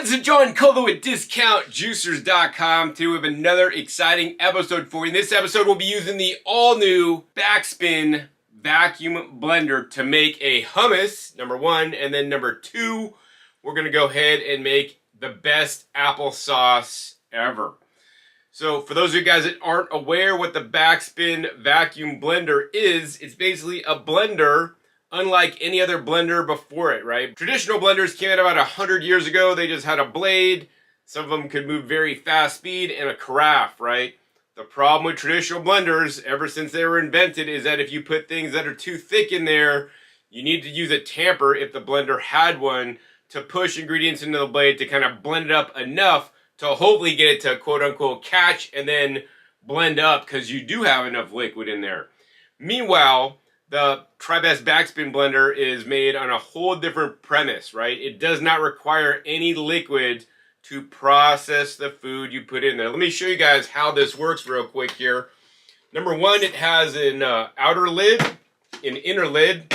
This is John Colo with DiscountJuicers.com. Today we have another exciting episode for you. In this episode, we'll be using the all-new Backspin Vacuum Blender to make a hummus, number one, and then number two, we're going to go ahead and make the best applesauce ever. So for those of you guys that aren't aware what the Backspin Vacuum Blender is, it's basically a blender unlike any other blender before it, right? Traditional blenders came out about 100 years ago. They just had a blade. Some of them could move very fast speed and a carafe, right? The problem with traditional blenders, ever since they were invented, is that if you put things that are too thick in there, you need to use a tamper, if the blender had one, to push ingredients into the blade to kind of blend it up enough to hopefully get it to quote-unquote catch and then blend up, because you do have enough liquid in there. Meanwhile, the TriBest Backspin blender is made on a whole different premise, right? It does not require any liquid to process the food you put in there. Let me show you guys how this works real quick here. Number one, it has an outer lid, an inner lid,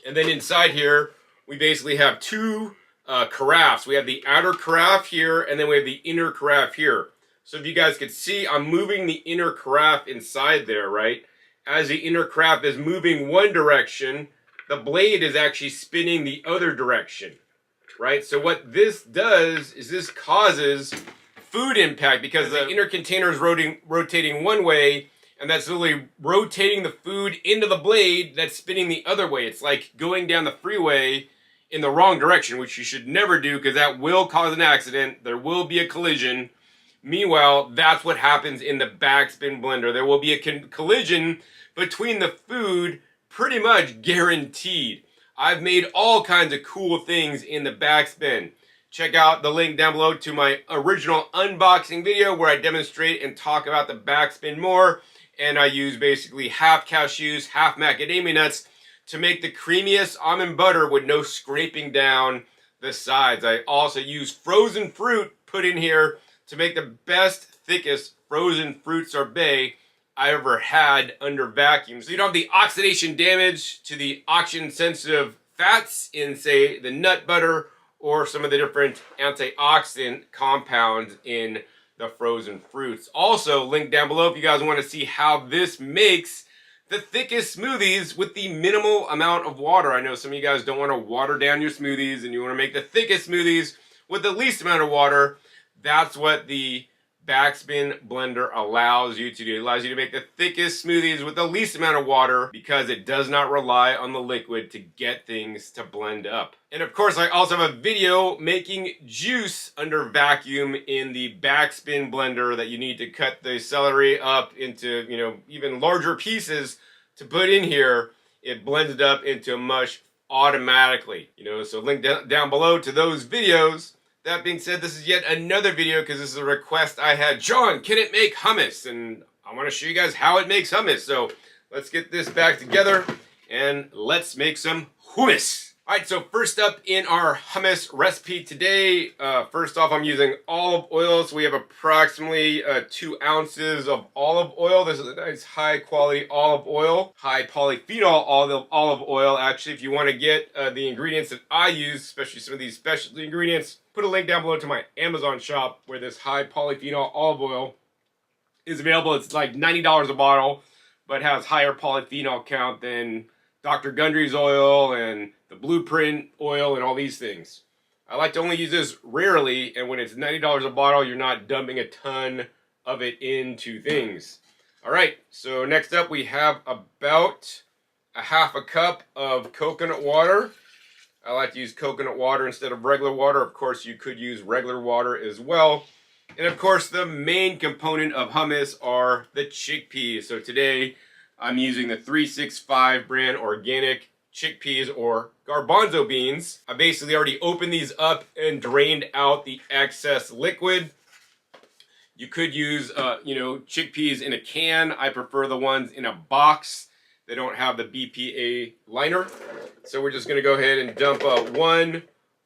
and then inside here, we basically have two carafes. We have the outer carafe here, and then we have the inner carafe here. So if you guys could see, I'm moving the inner carafe inside there, right? As the inner carafe is moving one direction, the blade is actually spinning the other direction, right? So what this does is this causes food impact, because the inner container is rotating one way, and that's literally rotating the food into the blade that's spinning the other way. It's like going down the freeway in the wrong direction, which you should never do, because that will cause an accident. There will be a collision. Meanwhile, that's what happens in the Backspin blender. There will be a collision between the food, pretty much guaranteed. I've made all kinds of cool things in the Backspin. Check out the link down below to my original unboxing video where I demonstrate and talk about the Backspin more. And I use basically half cashews, half macadamia nuts to make the creamiest almond butter with no scraping down the sides. I also use frozen fruit put in here to make the best, thickest frozen fruit sorbet I ever had under vacuum. So you don't have the oxidation damage to the oxygen-sensitive fats in, say, the nut butter or some of the different antioxidant compounds in the frozen fruits. Also, link down below if you guys want to see how this makes the thickest smoothies with the minimal amount of water. I know some of you guys don't want to water down your smoothies and you want to make the thickest smoothies with the least amount of water. That's what the Backspin blender allows you to do. It allows you to make the thickest smoothies with the least amount of water, because it does not rely on the liquid to get things to blend up. And of course, I also have a video making juice under vacuum in the Backspin blender that you need to cut the celery up into, even larger pieces to put in here. It blends it up into mush automatically, so link down below to those videos. That being said, this is yet another video because this is a request I had. John, can it make hummus? And I want to show you guys how it makes hummus. So let's get this back together and let's make some hummus. All right, so first up in our hummus recipe today, first off, I'm using olive oil. So we have approximately 2 ounces of olive oil. This is a nice high quality olive oil, high polyphenol olive oil. Actually, if you want to get the ingredients that I use, especially some of these specialty ingredients, put a link down below to my Amazon shop where this high polyphenol olive oil is available. It's like $90 a bottle, but has higher polyphenol count than Dr. Gundry's oil and the Blueprint oil and all these things. I like to only use this rarely, and when it's $90 a bottle, you're not dumping a ton of it into things. All right, so next up we have about a half a cup of coconut water. I like to use coconut water instead of regular water. Of course, you could use regular water as well. And of course, the main component of hummus are the chickpeas. So today, I'm using the 365 brand organic chickpeas or garbanzo beans. I basically already opened these up and drained out the excess liquid. You could use, chickpeas in a can. I prefer the ones in a box. They don't have the BPA liner. So we're just going to go ahead and dump 1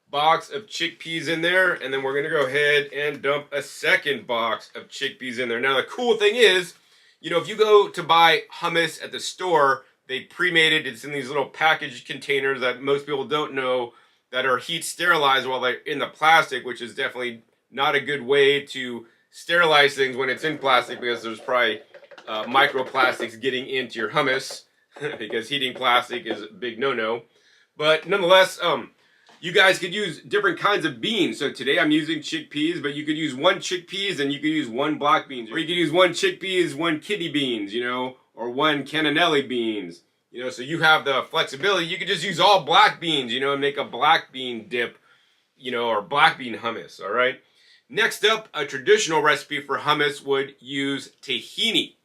box of chickpeas in there, and then we're gonna go ahead and dump a second box of chickpeas in there. Now the cool thing is, you know, if you go to buy hummus at the store, they pre-made it. It's in these little packaged containers that most people don't know that are heat sterilized while they're in the plastic, which is definitely not a good way to sterilize things when it's in plastic, because there's probably microplastics getting into your hummus because heating plastic is a big no-no. But nonetheless, you guys could use different kinds of beans. So today I'm using chickpeas, but you could use one chickpeas and you could use one black beans. Or you could use one chickpeas, one kidney beans, you know, or one cannellini beans. You know, so you have the flexibility. You could just use all black beans, you know, and make a black bean dip, you know, or black bean hummus, all right? Next up, a traditional recipe for hummus would use tahini.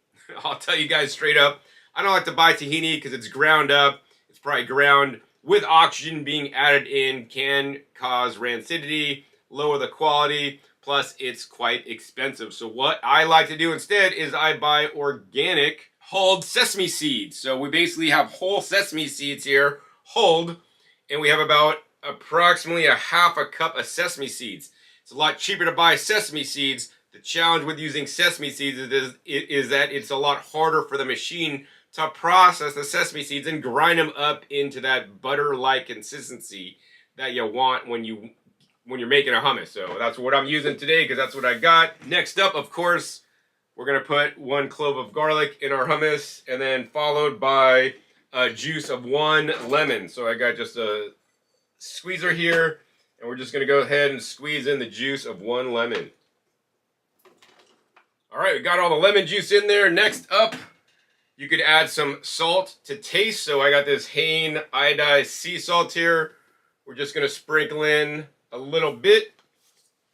I'll tell you guys straight up, I don't like to buy tahini because it's ground up. It's probably ground with oxygen being added in, can cause rancidity, lower the quality, plus it's quite expensive. So what I like to do instead is I buy organic hulled sesame seeds. So we basically have whole sesame seeds here, hulled, and we have about approximately a half a cup of sesame seeds. It's a lot cheaper to buy sesame seeds. The challenge with using sesame seeds is that it's a lot harder for the machine to process the sesame seeds and grind them up into that butter-like consistency that you want when you're making a hummus. So that's what I'm using today because that's what I got. Next up, of course, we're gonna put 1 clove of garlic in our hummus, and then followed by a juice of 1 lemon. So I got just a squeezer here, and we're just gonna go ahead and squeeze in the juice of 1 lemon. All right, we got all the lemon juice in there. Next up, you could add some salt to taste. So I got this Hain iodized sea salt here. We're just gonna sprinkle in a little bit.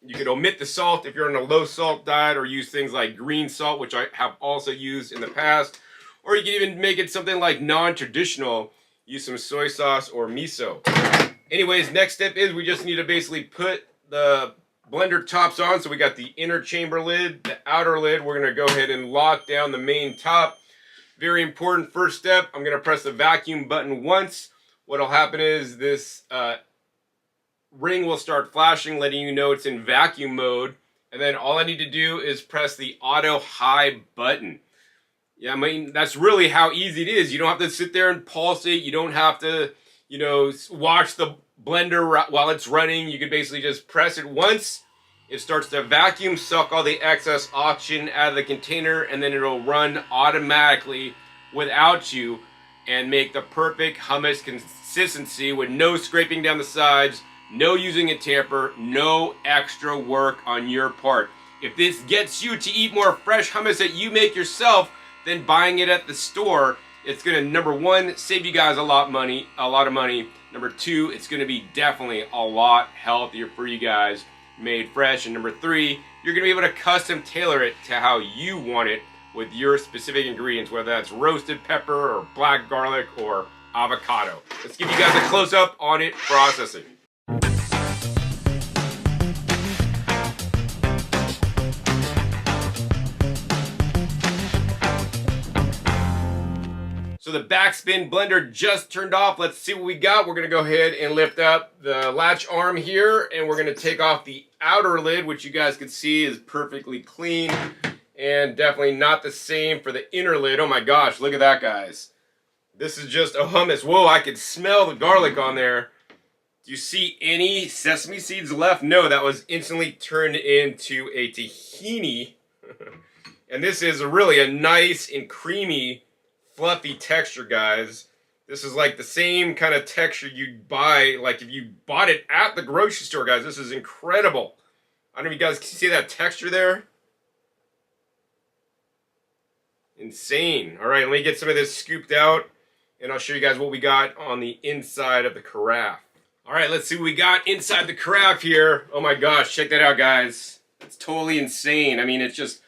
You could omit the salt if you're on a low salt diet, or use things like green salt, which I have also used in the past. Or you can even make it something like non-traditional. Use some soy sauce or miso. Anyways, next step is we just need to basically put the blender tops on. So we got the inner chamber lid, the outer lid. We're gonna go ahead and lock down the main top. Very important first step. I'm gonna press the vacuum button once. What'll happen is this ring will start flashing, letting you know it's in vacuum mode. And then all I need to do is press the auto high button. Yeah, I mean, that's really how easy it is. You don't have to sit there and pulse it. You don't have to, you know, watch the blender while it's running. You can basically just press it once. It starts to vacuum, suck all the excess oxygen out of the container, and then it'll run automatically without you and make the perfect hummus consistency with no scraping down the sides, no using a tamper, no extra work on your part. If this gets you to eat more fresh hummus that you make yourself than buying it at the store, it's gonna, number 1, save you guys a lot of money. Number 2, it's gonna be definitely a lot healthier for you guys, made fresh. And number 3, you're gonna be able to custom tailor it to how you want it with your specific ingredients, whether that's roasted pepper or black garlic or avocado. Let's give you guys a close-up on it processing. So the Backspin blender just turned off. Let's see what we got. We're gonna go ahead and lift up the latch arm here, and we're gonna take off the outer lid, which you guys can see is perfectly clean, and definitely not the same for the inner lid. Oh my gosh, look at that, guys. This is just a hummus. Whoa, I could smell the garlic on there. Do you see any sesame seeds left? No, that was instantly turned into a tahini. And this is really a nice and creamy, fluffy texture, guys. This is like the same kind of texture you'd buy, like if you bought it at the grocery store, guys. This is incredible. I don't know if you guys can see that texture there. Insane. All right, let me get some of this scooped out, and I'll show you guys what we got on the inside of the carafe. All right, let's see what we got inside the carafe here. Oh my gosh, check that out, guys. It's totally insane. I mean, it's just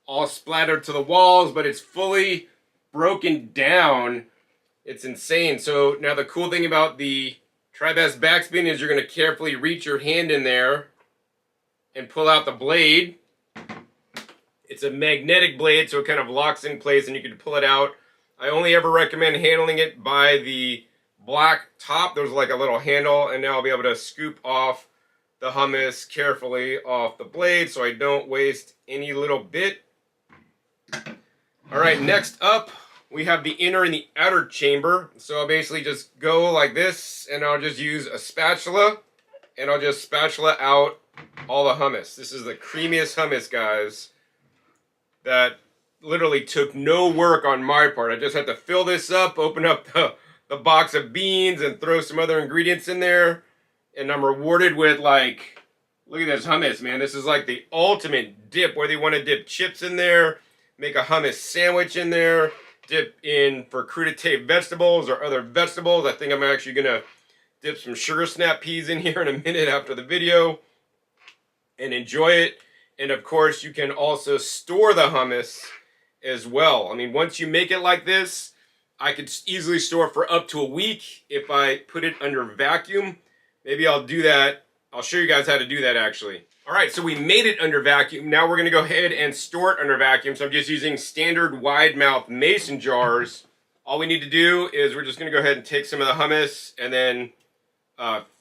all splattered to the walls, but it's fully broken down. It's insane. So now the cool thing about the TriBest Backspin is you're going to carefully reach your hand in there and pull out the blade. It's a magnetic blade, so it kind of locks in place and you can pull it out. I only ever recommend handling it by the black top. There's like a little handle, and now I'll be able to scoop off the hummus carefully off the blade so I don't waste any little bit. All right, next up, we have the inner and the outer chamber. So I'll basically just go like this, and I'll just use a spatula, and I'll just spatula out all the hummus. This is the creamiest hummus, guys, that literally took no work on my part. I just had to fill this up, open up the box of beans, and throw some other ingredients in there. And I'm rewarded with, like, look at this hummus, man. This is like the ultimate dip, whether you want to dip chips in there, make a hummus sandwich in there, dip in for crudité vegetables or other vegetables. I think I'm actually going to dip some sugar snap peas in here in a minute after the video and enjoy it. And of course, you can also store the hummus as well. I mean, once you make it like this, I could easily store for up to a week if I put it under vacuum. Maybe I'll do that. I'll show you guys how to do that actually. All right, so we made it under vacuum. Now we're gonna go ahead and store it under vacuum. So I'm just using standard wide mouth mason jars. All we need to do is we're just gonna go ahead and take some of the hummus and then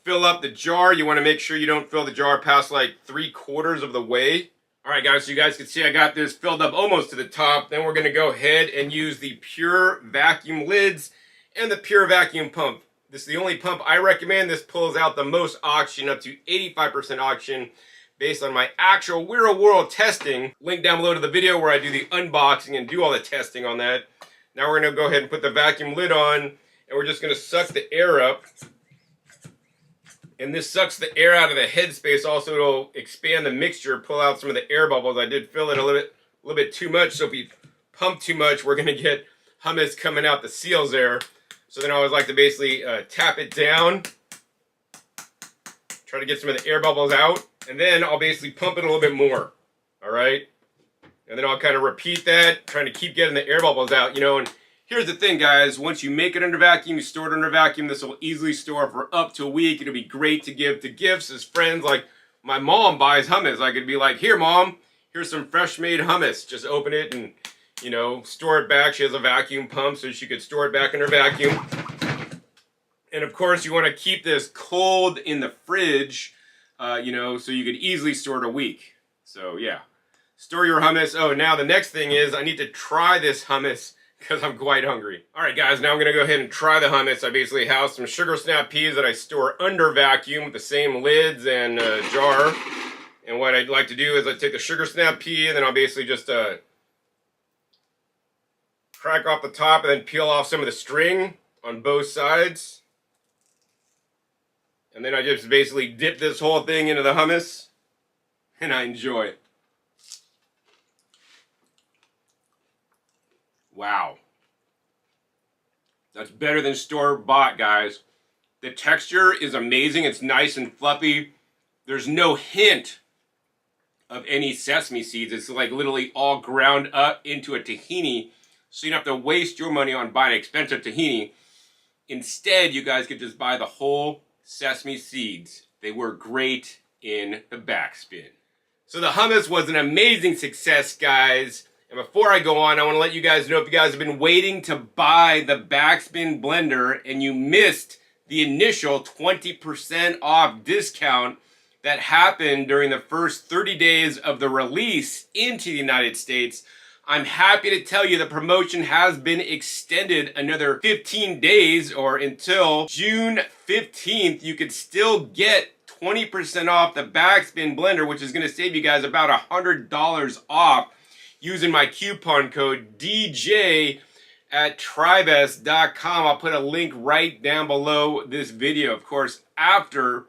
fill up the jar. You wanna make sure you don't fill the jar past like 3/4 of the way. All right, guys, so you guys can see I got this filled up almost to the top. Then we're gonna go ahead and use the Pure Vacuum Lids and the Pure Vacuum Pump. This is the only pump I recommend. This pulls out the most oxygen, up to 85% oxygen, based on my actual real world testing. Link down below to the video where I do the unboxing and do all the testing on that. Now we're gonna go ahead and put the vacuum lid on, and we're just gonna suck the air up. And this sucks the air out of the headspace. Also, it'll expand the mixture, pull out some of the air bubbles. I did fill it a little bit too much, so if we pump too much, we're gonna get hummus coming out the seals there. So then I always like to basically tap it down, try to get some of the air bubbles out, and then I'll basically pump it a little bit more, all right? And then I'll kind of repeat that, trying to keep getting the air bubbles out, you know. And here's the thing, guys. Once you make it under vacuum, you store it under vacuum, this will easily store for up to a week. It'll be great to give to gifts as friends. Like my mom buys hummus. I could be like, here, Mom, here's some fresh made hummus. Just open it and, you know, store it back. She has a vacuum pump, so she could store it back in her vacuum. And of course, you want to keep this cold in the fridge, you know, so you could easily store it a week. So yeah, store your hummus. Oh, now the next thing is I need to try this hummus because I'm quite hungry. All right, guys, now I'm going to go ahead and try the hummus. I basically have some sugar snap peas that I store under vacuum with the same lids and jar. And what I'd like to do is I take the sugar snap pea, and then I'll basically just crack off the top and then peel off some of the string on both sides. And then I just basically dip this whole thing into the hummus, and I enjoy it. Wow. That's better than store-bought, guys. The texture is amazing. It's nice and fluffy. There's no hint of any sesame seeds. It's like literally all ground up into a tahini, so you don't have to waste your money on buying expensive tahini. Instead, you guys could just buy the whole sesame seeds. They were great in the Backspin. So the hummus was an amazing success, guys. And before I go on, I want to let you guys know, if you guys have been waiting to buy the Backspin blender and you missed the initial 20% off discount that happened during the first 30 days of the release into the United States, I'm happy to tell you the promotion has been extended another 15 days, or until June 15th. You could still get 20% off the Backspin blender, which is going to save you guys about $100 off using my coupon code DJ at tribest.com. I'll put a link right down below this video. Of course, after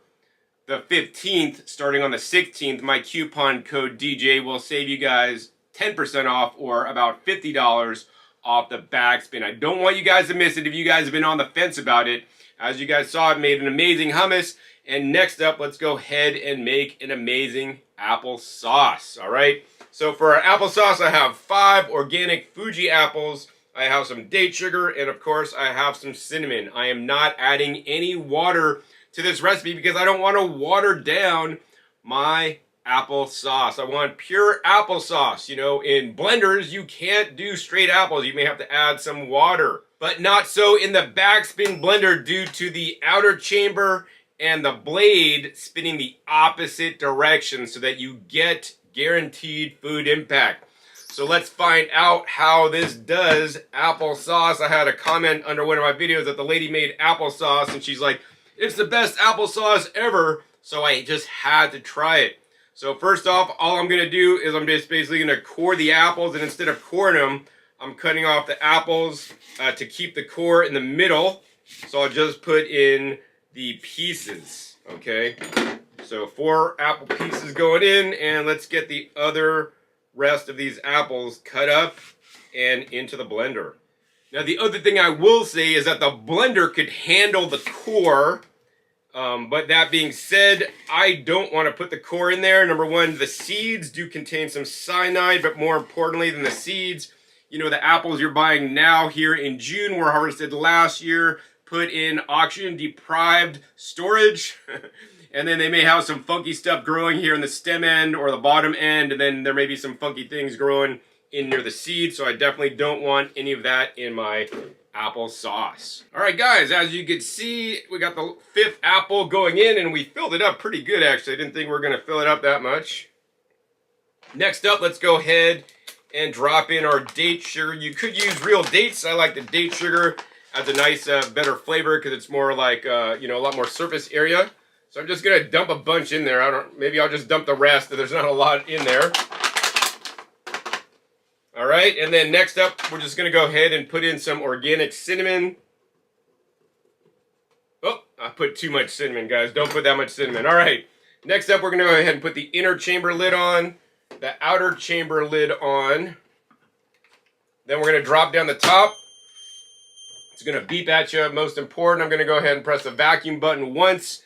the 15th, starting on the 16th, my coupon code DJ will save you guys 10% off, or about $50 off the Backspin. I don't want you guys to miss it if you guys have been on the fence about it. As you guys saw, it made an amazing hummus. And next up, let's go ahead and make an amazing applesauce. All right. So for our applesauce, I have 5 organic Fuji apples. I have some date sugar, and of course, I have some cinnamon. I am not adding any water to this recipe because I don't want to water down my applesauce. I want pure applesauce. You know, in blenders, you can't do straight apples. You may have to add some water, but not so in the backspin blender due to the outer chamber and the blade spinning the opposite direction so that you get guaranteed food impact. So let's find out how this does applesauce. I had a comment under one of my videos that the lady made applesauce and she's like, it's the best applesauce ever. So I just had to try it. So first off, all I'm gonna do is I'm just basically gonna core the apples, and instead of coring them, I'm cutting off the apples to keep the core in the middle. So I'll just put in the pieces, okay? So 4 apple pieces going in, and let's get the other rest of these apples cut up and into the blender. Now the other thing I will say is that the blender could handle the core, but that being said, I don't want to put the core in there. Number one, the seeds do contain some cyanide, but more importantly than the seeds, you know, the apples you're buying now here in June were harvested last year, put in oxygen deprived storage, and then they may have some funky stuff growing here in the stem end or the bottom end, and then there may be some funky things growing in near the seed, so I definitely don't want any of that in my applesauce. All right, guys, as you can see, we got the 5th apple going in, and we filled it up pretty good, actually. I didn't think we were going to fill it up that much. Next up, let's go ahead and drop in our date sugar. You could use real dates. I like the date sugar. Adds a nice, better flavor because it's more like, you know, a lot more surface area. So I'm just going to dump a bunch in there. Maybe I'll just dump the rest. There's not a lot in there. All right, and then next up, we're just going to go ahead and put in some organic cinnamon. Oh, I put too much cinnamon, guys. Don't put that much cinnamon. All right, next up, we're going to go ahead and put the inner chamber lid on, the outer chamber lid on. Then we're going to drop down the top. It's going to beep at you. Most important, I'm going to go ahead and press the vacuum button once.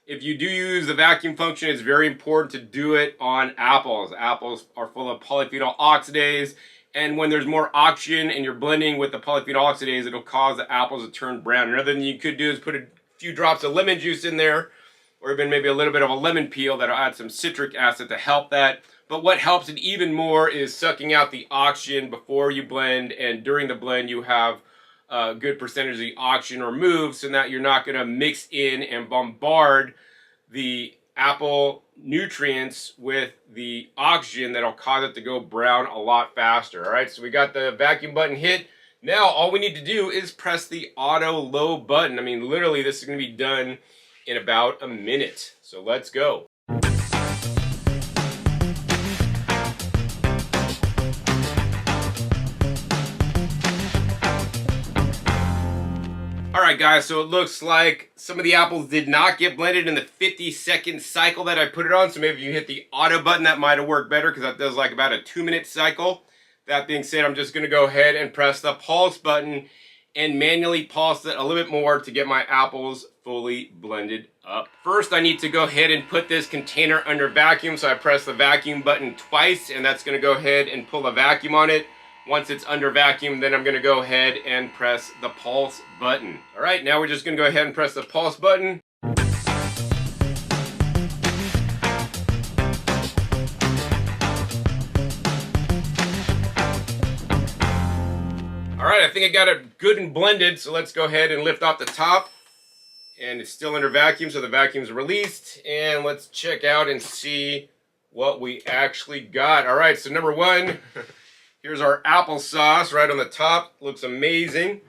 If you do use the vacuum function, it's very important to do it on apples. Apples are full of polyphenol oxidase, and when there's more oxygen and you're blending with the polyphenol oxidase, it'll cause the apples to turn brown. Another thing you could do is put a few drops of lemon juice in there, or even maybe a little bit of a lemon peel that'll add some citric acid to help that. But what helps it even more is sucking out the oxygen before you blend, and during the blend you have a good percentage of the oxygen removed so that you're not going to mix in and bombard the apple nutrients with the oxygen that'll cause it to go brown a lot faster. All right, so we got the vacuum button hit. Now all we need to do is press the auto low button. I mean, literally this is going to be done in about a minute. So let's go. Alright guys, so it looks like some of the apples did not get blended in the 50-second cycle that I put it on. So maybe if you hit the auto button, that might have worked better because that does like about a 2-minute cycle. That being said, I'm just going to go ahead and press the pulse button and manually pulse it a little bit more to get my apples fully blended up. First, I need to go ahead and put this container under vacuum. So I press the vacuum button twice, and that's going to go ahead and pull a vacuum on it. Once it's under vacuum, then I'm going to go ahead and press the pulse button. All right, now we're just going to go ahead and press the pulse button. All right, I think I got it good and blended, so let's go ahead and lift off the top. And it's still under vacuum, so the vacuum's released. And let's check out and see what we actually got. All right, so number one, here's our applesauce right on the top. Looks amazing.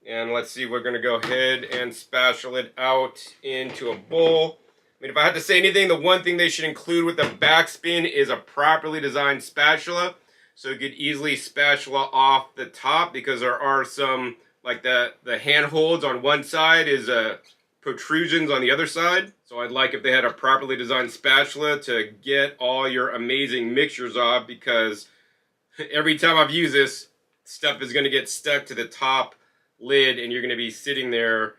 And let's see, we're going to go ahead and spatula it out into a bowl. I mean, if I had to say anything, the one thing they should include with the backspin is a properly designed spatula. So you could easily spatula off the top because there are some, like the handholds on one side is protrusions on the other side. So I'd like if they had a properly designed spatula to get all your amazing mixtures off, because every time I've used this, stuff is going to get stuck to the top lid and you're going to be sitting there,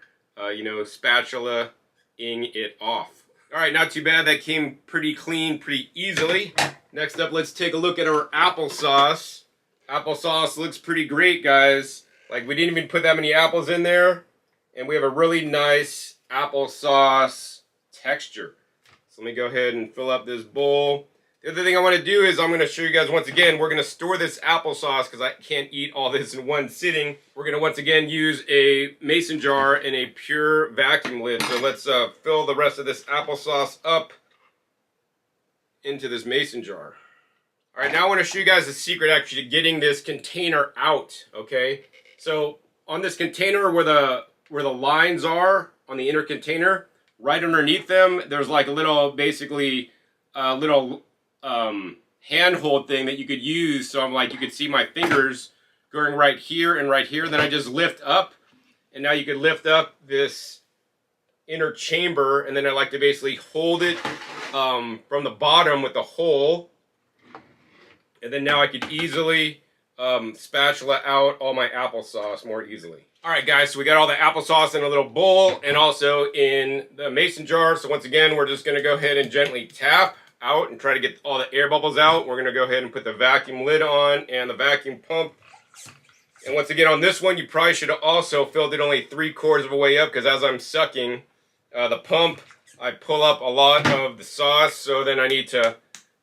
you know, spatula-ing it off. All right, not too bad. That came pretty clean, pretty easily. Next up, let's take a look at our applesauce. Applesauce looks pretty great, guys. Like, we didn't even put that many apples in there, and we have a really nice applesauce texture. So let me go ahead and fill up this bowl. The other thing I want to do is I'm going to show you guys once again, we're going to store this applesauce because I can't eat all this in one sitting. We're going to once again use a mason jar and a pure vacuum lid. So let's fill the rest of this applesauce up into this mason jar. All right, now I want to show you guys the secret actually to getting this container out, okay? So on this container where the lines are on the inner container, right underneath them, there's like a little, basically, little handhold thing that you could use. So I'm like, you could see my fingers going right here and right here. Then I just lift up, and now you could lift up this inner chamber, and then I like to basically hold it from the bottom with the hole, and then now I could easily spatula out all my applesauce more easily. All right, guys, so we got all the applesauce in a little bowl and also in the mason jar. So once again, we're just gonna go ahead and gently tap out and try to get all the air bubbles out. We're gonna go ahead and put the vacuum lid on and the vacuum pump. And once again, on this one, you probably should have also filled it only 3/4 of a way up, because as I'm sucking the pump, I pull up a lot of the sauce. So then I need to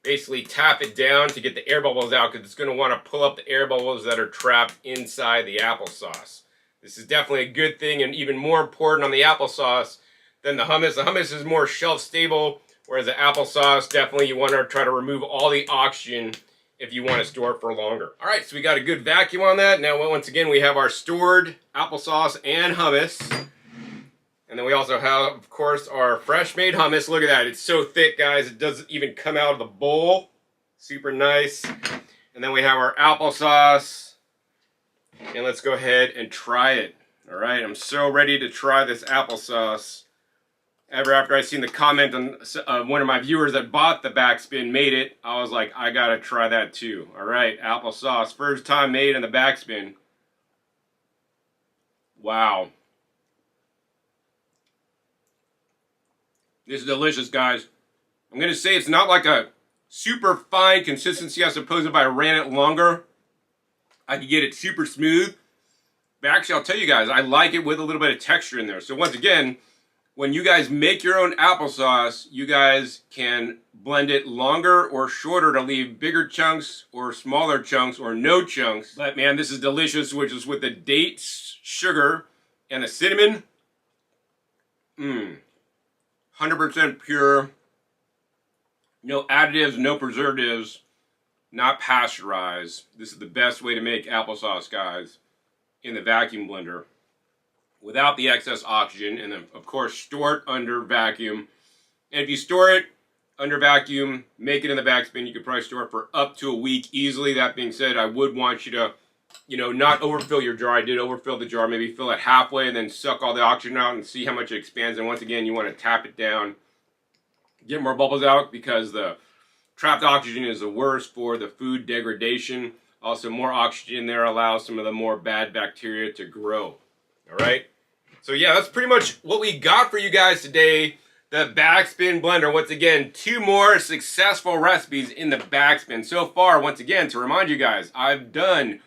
basically tap it down to get the air bubbles out, because it's gonna wanna pull up the air bubbles that are trapped inside the applesauce. This is definitely a good thing, and even more important on the applesauce than the hummus. The hummus is more shelf stable, whereas the applesauce, definitely you want to try to remove all the oxygen if you want to store it for longer. All right, so we got a good vacuum on that. Now, once again, we have our stored applesauce and hummus. And then we also have, of course, our fresh made hummus. Look at that. It's so thick, guys. It doesn't even come out of the bowl. Super nice. And then we have our applesauce. And let's go ahead and try it. All right, I'm so ready to try this applesauce. After I seen the comment on one of my viewers that bought the Backspin made it, I was like, I gotta try that too. All right, applesauce, first time made in the Backspin. Wow. This is delicious, guys. I'm gonna say it's not like a super fine consistency. I suppose if I ran it longer, I could get it super smooth. But actually, I'll tell you guys, I like it with a little bit of texture in there. So once again, when you guys make your own applesauce, you guys can blend it longer or shorter to leave bigger chunks or smaller chunks or no chunks. But man, this is delicious, which is with the dates, sugar, and the cinnamon. 100% pure. No additives, no preservatives, not pasteurized. This is the best way to make applesauce, guys, in the vacuum blender, without the excess oxygen, and then of course store it under vacuum. And if you store it under vacuum, make it in the Backspin, you could probably store it for up to a week easily. That being said, I would want you to, not overfill your jar. I did overfill the jar, maybe fill it halfway and then suck all the oxygen out and see how much it expands. And once again, you want to tap it down, get more bubbles out, because the trapped oxygen is the worst for the food degradation. Also, more oxygen there allows some of the more bad bacteria to grow. All right? So yeah, that's pretty much what we got for you guys today. The Backspin blender. Once again, 2 more successful recipes in the Backspin. So far, once again, to remind you guys, I've done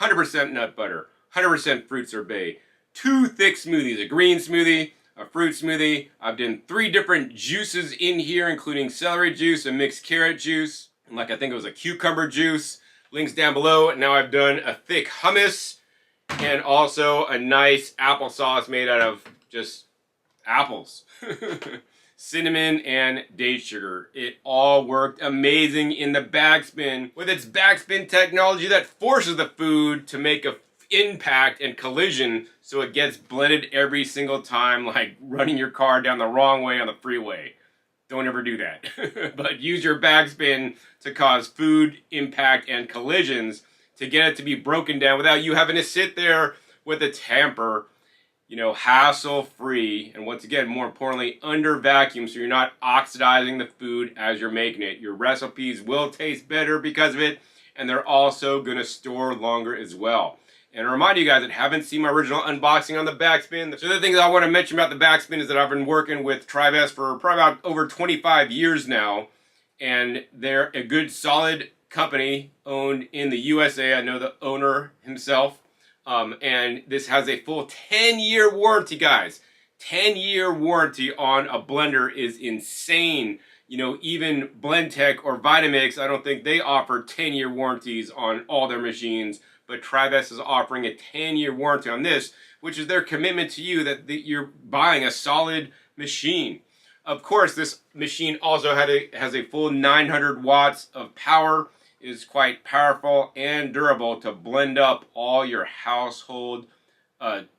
100% nut butter, 100% fruit sorbet, 2 thick smoothies, a green smoothie, a fruit smoothie. I've done 3 different juices in here, including celery juice, a mixed carrot juice, and like I think it was a cucumber juice. Links down below. Now I've done a thick hummus and also a nice applesauce made out of just apples. Cinnamon and date sugar. It all worked amazing in the Backspin with its Backspin technology that forces the food to make a impact and collision, so it gets blended every single time, like running your car down the wrong way on the freeway. Don't ever do that. But use your Backspin to cause food impact and collisions to get it to be broken down without you having to sit there with a tamper, hassle-free, and once again, more importantly, under vacuum, so you're not oxidizing the food as you're making it. Your recipes will taste better because of it, and they're also going to store longer as well. And to remind you guys that haven't seen my original unboxing on the Backspin, the other things I want to mention about the Backspin is that I've been working with Trivest for probably about over 25 years now, and they're a good, solid company owned in the USA. I know the owner himself, and this has a full 10-year warranty, guys. 10-year warranty on a blender is insane You know, even Blendtec or Vitamix, I don't think they offer 10-year warranties on all their machines, but Trivest is offering a 10-year warranty on this, which is their commitment to you that you're buying a solid machine. Of course, this machine also has a full 900 watts of power. It is quite powerful and durable to blend up all your household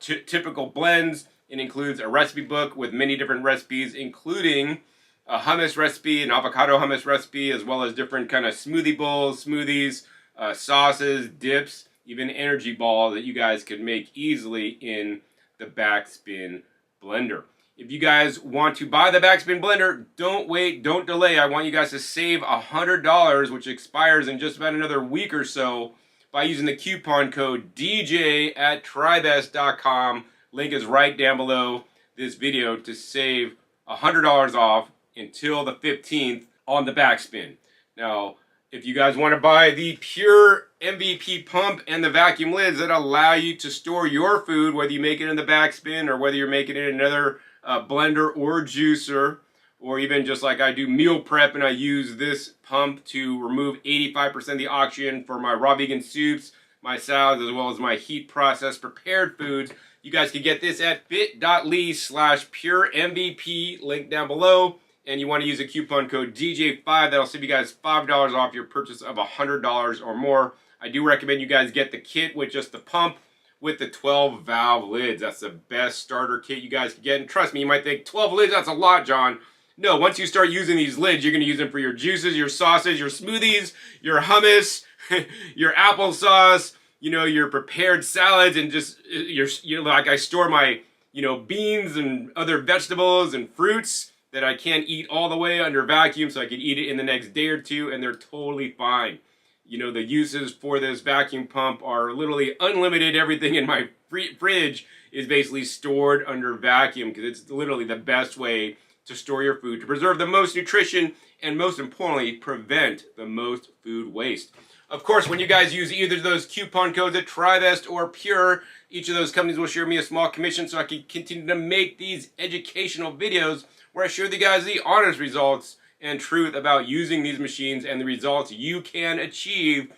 typical blends. It includes a recipe book with many different recipes, including a hummus recipe, an avocado hummus recipe, as well as different kind of smoothie bowls, smoothies, sauces, dips, even energy ball that you guys can make easily in the Backspin blender. If you guys want to buy the Backspin blender, don't wait, don't delay. I want you guys to save $100, which expires in just about another week or so, by using the coupon code DJ at tribest.com. Link is right down below this video to save $100 off until the 15th on the Backspin. Now, if you guys want to buy the PureMVP pump and the vacuum lids that allow you to store your food, whether you make it in the Backspin or whether you're making it in another blender or juicer, or even just like I do meal prep and I use this pump to remove 85% of the oxygen for my raw vegan soups, my salads, as well as my heat processed prepared foods. You guys can get this at bit.ly/PureMVP, link down below. And you want to use a coupon code DJ5. That'll save you guys $5 off your purchase of $100 or more. I do recommend you guys get the kit with just the pump with the 12 valve lids. That's the best starter kit you guys can get. And trust me, you might think 12 lids, that's a lot, John. No, once you start using these lids, you're going to use them for your juices, your sauces, your smoothies, your hummus, your applesauce, you know, your prepared salads, and just like I store my, you know, beans and other vegetables and fruits that I can't eat all the way under vacuum, so I can eat it in the next day or two, and they're totally fine. You know, the uses for this vacuum pump are literally unlimited. Everything in my fridge is basically stored under vacuum because it's literally the best way to store your food, to preserve the most nutrition, and most importantly, prevent the most food waste. Of course, when you guys use either of those coupon codes at Trivest or Pure, each of those companies will share me a small commission so I can continue to make these educational videos where I show you guys the honest results and truth about using these machines and the results you can achieve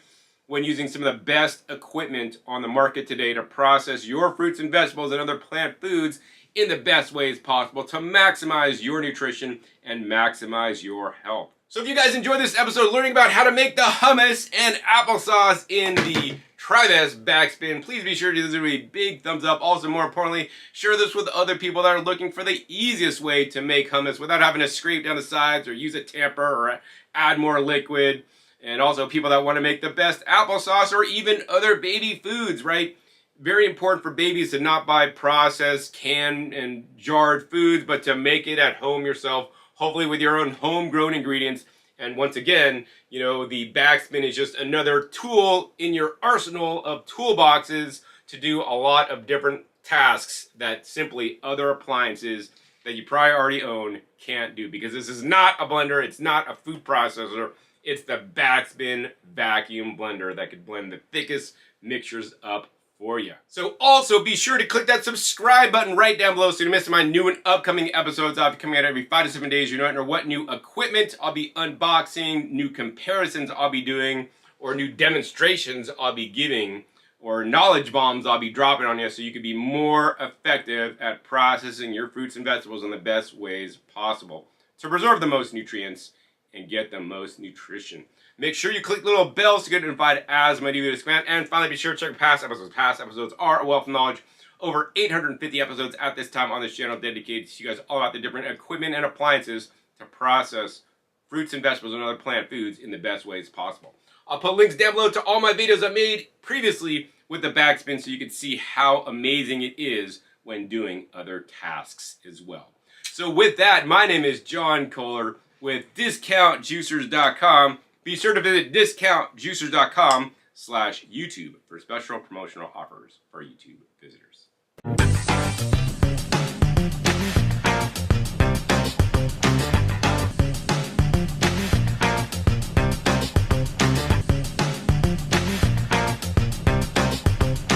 when using some of the best equipment on the market today to process your fruits and vegetables and other plant foods in the best ways possible to maximize your nutrition and maximize your health. So if you guys enjoyed this episode learning about how to make the hummus and applesauce in the Trivest Backspin, please be sure to give this a big thumbs up. Also, more importantly, share this with other people that are looking for the easiest way to make hummus without having to scrape down the sides or use a tamper or add more liquid. And also people that want to make the best applesauce or even other baby foods, right? Very important for babies to not buy processed, canned, and jarred foods, but to make it at home yourself, hopefully with your own homegrown ingredients. And once again, you know, the Backspin is just another tool in your arsenal of toolboxes to do a lot of different tasks that simply other appliances that you probably already own can't do. Because this is not a blender, it's not a food processor, it's the Backspin vacuum blender that could blend the thickest mixtures up for you. So also be sure to click that subscribe button right down below so you don't miss my new and upcoming episodes. I'll be coming out every 5 to 7 days. You don't know what new equipment I'll be unboxing, new comparisons I'll be doing, or new demonstrations I'll be giving, or knowledge bombs I'll be dropping on you so you can be more effective at processing your fruits and vegetables in the best ways possible to preserve the most nutrients and get the most nutrition. Make sure you click the little bells to get notified as my new videos come out. And finally, be sure to check past episodes. Past episodes are a wealth of knowledge. Over 850 episodes at this time on this channel dedicated to you guys all about the different equipment and appliances to process fruits and vegetables and other plant foods in the best ways possible. I'll put links down below to all my videos I made previously with the Backspin so you can see how amazing it is when doing other tasks as well. So with that, my name is John Kohler with DiscountJuicers.com. Be sure to visit discountjuicers.com/YouTube for special promotional offers for YouTube visitors.